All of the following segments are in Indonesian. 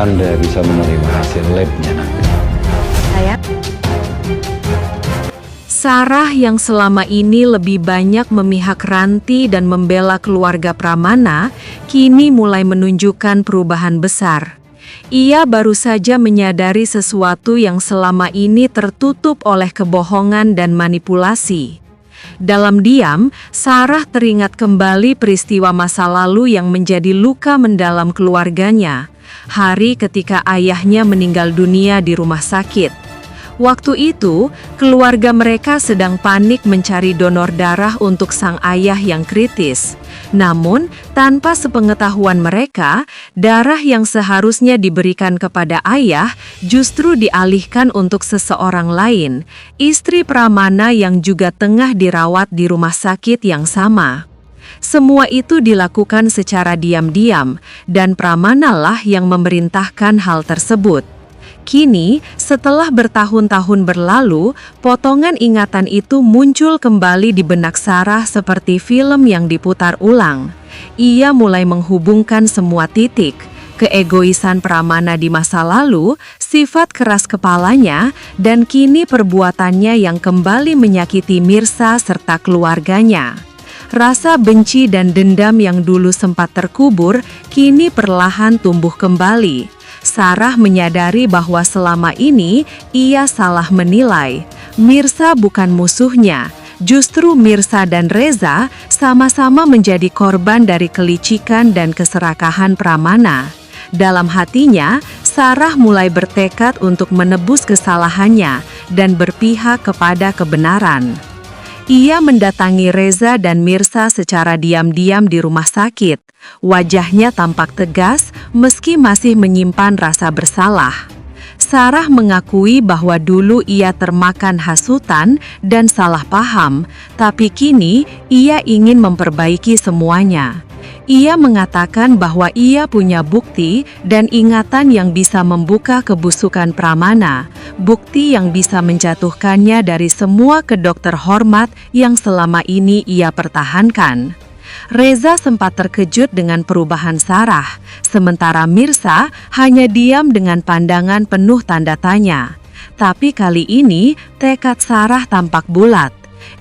Anda bisa menerima hasil labnya nanti. Sarah yang selama ini lebih banyak memihak Ranti dan membela keluarga Pramana, kini mulai menunjukkan perubahan besar. Ia baru saja menyadari sesuatu yang selama ini tertutup oleh kebohongan dan manipulasi. Dalam diam, Sarah teringat kembali peristiwa masa lalu yang menjadi luka mendalam keluarganya. Hari ketika ayahnya meninggal dunia di rumah sakit. Waktu itu, keluarga mereka sedang panik mencari donor darah untuk sang ayah yang kritis. Namun, tanpa sepengetahuan mereka, darah yang seharusnya diberikan kepada ayah justru dialihkan untuk seseorang lain, istri Pramana yang juga tengah dirawat di rumah sakit yang sama. Semua itu dilakukan secara diam-diam, dan Pramana lah yang memerintahkan hal tersebut. Kini, setelah bertahun-tahun berlalu, potongan ingatan itu muncul kembali di benak Sarah seperti film yang diputar ulang. Ia mulai menghubungkan semua titik, keegoisan Pramana di masa lalu, sifat keras kepalanya, dan kini perbuatannya yang kembali menyakiti Mirsa serta keluarganya. Rasa benci dan dendam yang dulu sempat terkubur, kini perlahan tumbuh kembali. Sarah menyadari bahwa selama ini ia salah menilai. Mirsa bukan musuhnya. Justru Mirsa dan Reza sama-sama menjadi korban dari kelicikan dan keserakahan Pramana. Dalam hatinya, Sarah mulai bertekad untuk menebus kesalahannya dan berpihak kepada kebenaran. Ia mendatangi Reza dan Mirsa secara diam-diam di rumah sakit. Wajahnya tampak tegas meski masih menyimpan rasa bersalah. Sarah mengakui bahwa dulu ia termakan hasutan dan salah paham, tapi kini ia ingin memperbaiki semuanya. Ia mengatakan bahwa ia punya bukti dan ingatan yang bisa membuka kebusukan Pramana, bukti yang bisa menjatuhkannya dari semua kedok terhormat yang selama ini ia pertahankan. Reza sempat terkejut dengan perubahan Sarah, sementara Mirsa hanya diam dengan pandangan penuh tanda tanya. Tapi kali ini tekad Sarah tampak bulat.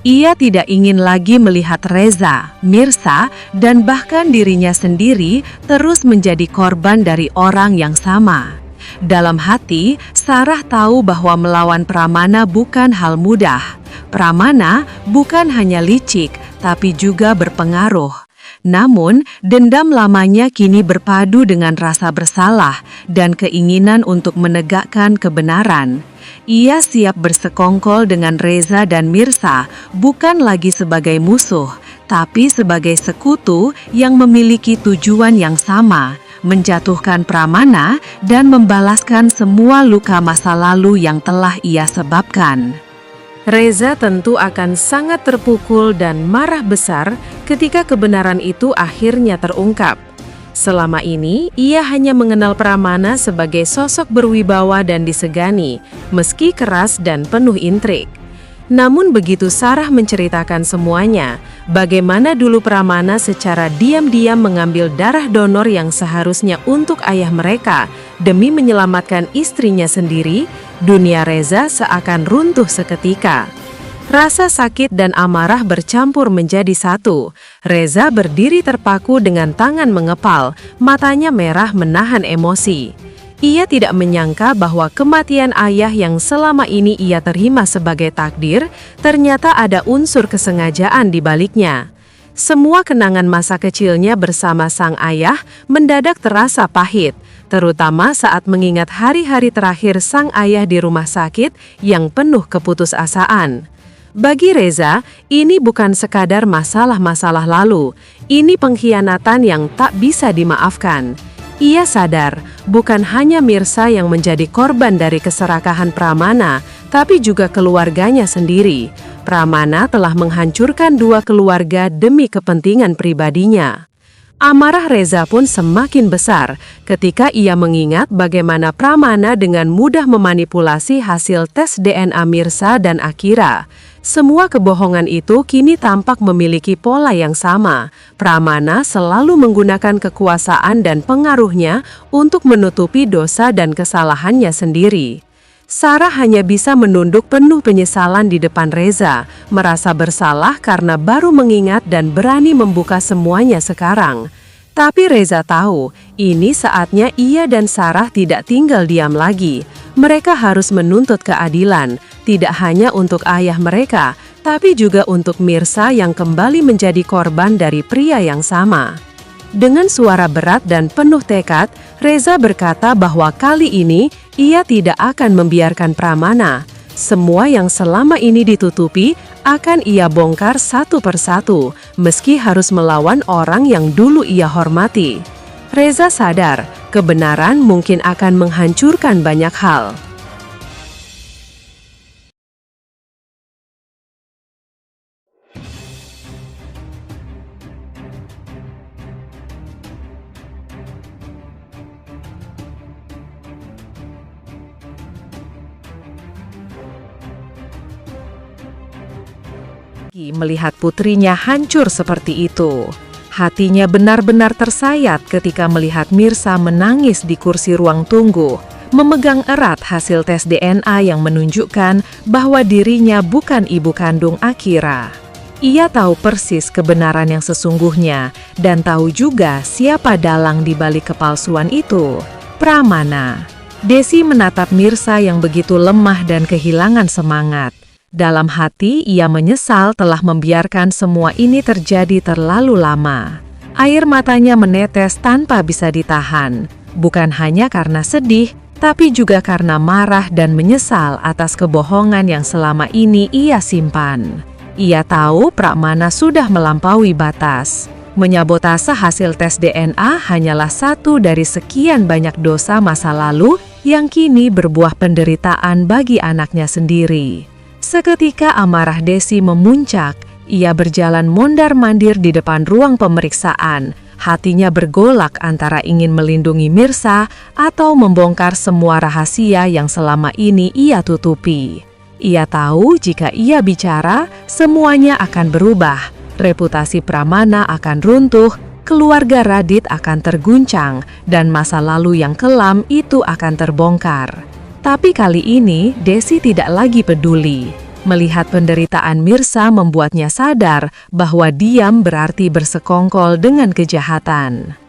Ia tidak ingin lagi melihat Reza, Mirsa, dan bahkan dirinya sendiri terus menjadi korban dari orang yang sama. Dalam hati, Sarah tahu bahwa melawan Pramana bukan hal mudah. Pramana bukan hanya licik, tapi juga berpengaruh. Namun, dendam lamanya kini berpadu dengan rasa bersalah dan keinginan untuk menegakkan kebenaran. Ia siap bersekongkol dengan Reza dan Mirsa, bukan lagi sebagai musuh, tapi sebagai sekutu yang memiliki tujuan yang sama, menjatuhkan Pramana dan membalaskan semua luka masa lalu yang telah ia sebabkan. Reza tentu akan sangat terpukul dan marah besar ketika kebenaran itu akhirnya terungkap. Selama ini, ia hanya mengenal Pramana sebagai sosok berwibawa dan disegani, meski keras dan penuh intrik. Namun begitu Sarah menceritakan semuanya, bagaimana dulu Pramana secara diam-diam mengambil darah donor yang seharusnya untuk ayah mereka demi menyelamatkan istrinya sendiri, dunia Reza seakan runtuh seketika. Rasa sakit dan amarah bercampur menjadi satu. Reza berdiri terpaku dengan tangan mengepal, matanya merah menahan emosi. Ia tidak menyangka bahwa kematian ayah yang selama ini ia terima sebagai takdir, ternyata ada unsur kesengajaan di baliknya. Semua kenangan masa kecilnya bersama sang ayah mendadak terasa pahit, terutama saat mengingat hari-hari terakhir sang ayah di rumah sakit yang penuh keputusasaan. Bagi Reza, ini bukan sekadar masalah-masalah lalu, ini pengkhianatan yang tak bisa dimaafkan. Ia sadar, bukan hanya Mirsa yang menjadi korban dari keserakahan Pramana, tapi juga keluarganya sendiri. Pramana telah menghancurkan dua keluarga demi kepentingan pribadinya. Amarah Reza pun semakin besar ketika ia mengingat bagaimana Pramana dengan mudah memanipulasi hasil tes DNA Mirsa dan Akira. Semua kebohongan itu kini tampak memiliki pola yang sama. Pramana selalu menggunakan kekuasaan dan pengaruhnya untuk menutupi dosa dan kesalahannya sendiri. Sarah hanya bisa menunduk penuh penyesalan di depan Reza, merasa bersalah karena baru mengingat dan berani membuka semuanya sekarang. Tapi Reza tahu, ini saatnya ia dan Sarah tidak tinggal diam lagi. Mereka harus menuntut keadilan, tidak hanya untuk ayah mereka, tapi juga untuk Mirsa yang kembali menjadi korban dari pria yang sama. Dengan suara berat dan penuh tekad, Reza berkata bahwa kali ini ia tidak akan membiarkan Pramana. Semua yang selama ini ditutupi akan ia bongkar satu persatu, meski harus melawan orang yang dulu ia hormati. Reza sadar, kebenaran mungkin akan menghancurkan banyak hal. Melihat putrinya hancur seperti itu, hatinya benar-benar tersayat ketika melihat Mirsa menangis di kursi ruang tunggu, memegang erat hasil tes DNA yang menunjukkan bahwa dirinya bukan ibu kandung Akira. Ia tahu persis kebenaran yang sesungguhnya dan tahu juga siapa dalang di balik kepalsuan itu, Pramana. Desi menatap Mirsa yang begitu lemah dan kehilangan semangat. Dalam hati, ia menyesal telah membiarkan semua ini terjadi terlalu lama. Air matanya menetes tanpa bisa ditahan, bukan hanya karena sedih, tapi juga karena marah dan menyesal atas kebohongan yang selama ini ia simpan. Ia tahu Pramana sudah melampaui batas. Menyabotase hasil tes DNA hanyalah satu dari sekian banyak dosa masa lalu yang kini berbuah penderitaan bagi anaknya sendiri. Seketika amarah Desi memuncak, ia berjalan mondar-mandir di depan ruang pemeriksaan. Hatinya bergolak antara ingin melindungi Mirsa atau membongkar semua rahasia yang selama ini ia tutupi. Ia tahu jika ia bicara, semuanya akan berubah. Reputasi Pramana akan runtuh, keluarga Radit akan terguncang, dan masa lalu yang kelam itu akan terbongkar. Tapi kali ini, Desi tidak lagi peduli. Melihat penderitaan Mirsa membuatnya sadar bahwa diam berarti bersekongkol dengan kejahatan.